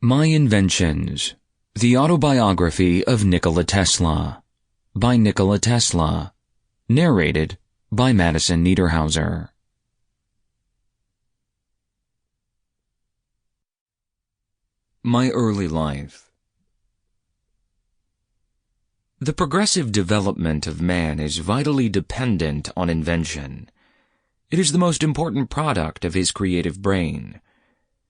My Inventions, The Autobiography of Nikola Tesla, by Nikola Tesla, narrated by Madison Neiderhauser. My Early Life. The progressive development of man is vitally dependent on invention. It is the most important product of his creative brain.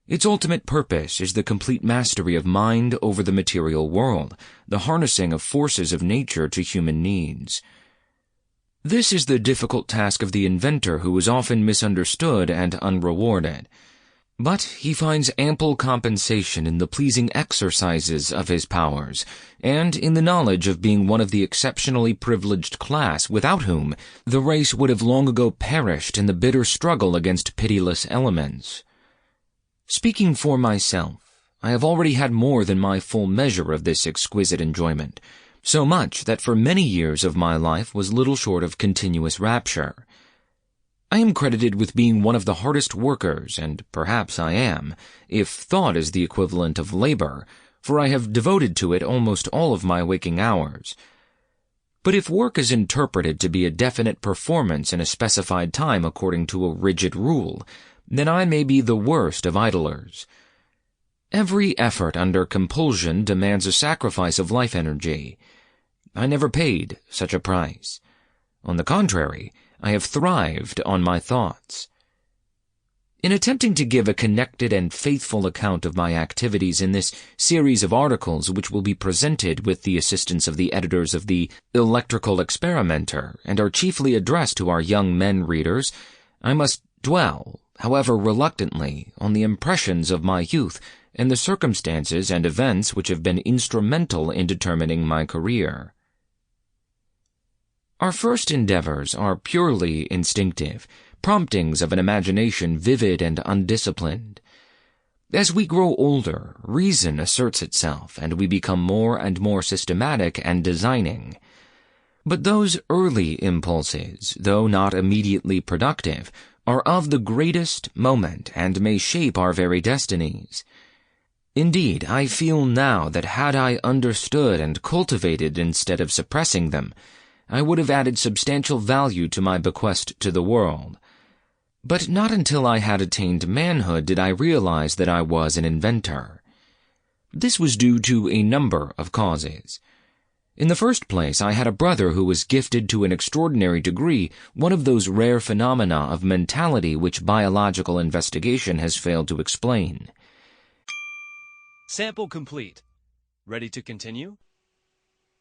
Its ultimate purpose is the complete mastery of mind over the material world, the harnessing of forces of nature to human needs. This is the difficult task of the inventor, who is often misunderstood and unrewarded. But he finds ample compensation in the pleasing exercises of his powers, and in the knowledge of being one of the exceptionally privileged class without whom the race would have long ago perished in the bitter struggle against pitiless elements. Speaking for myself, I have already had more than my full measure of this exquisite enjoyment, so much that for many years of my life was little short of continuous rapture. I am credited with being one of the hardest workers, and perhaps I am, if thought is the equivalent of labor, for I have devoted to it almost all of my waking hours. But if work is interpreted to be a definite performance in a specified time according to a rigid rule, then I may be the worst of idlers. Every effort under compulsion demands a sacrifice of life energy. I never paid such a price. On the contrary, I have thrived on my thoughts. In attempting to give a connected and faithful account of my activities in this series of articles, which will be presented with the assistance of the editors of the Electrical Experimenter and are chiefly addressed to our young men readers, I must dwell, however reluctantly, on the impressions of my youth and the circumstances and events which have been instrumental in determining my career. Our first endeavors are purely instinctive, promptings of an imagination vivid and undisciplined. As we grow older, reason asserts itself, and we become more and more systematic and designing. But those early impulses, though not immediately productive, are of the greatest moment and may shape our very destinies. Indeed, I feel now that had I understood and cultivated instead of suppressing them, I would have added substantial value to my bequest to the world. But not until I had attained manhood did I realize that I was an inventor. This was due to a number of causes. In the first place, I had a brother who was gifted to an extraordinary degree, one of those rare phenomena of mentality which biological investigation has failed to explain. Sample complete. Ready to continue?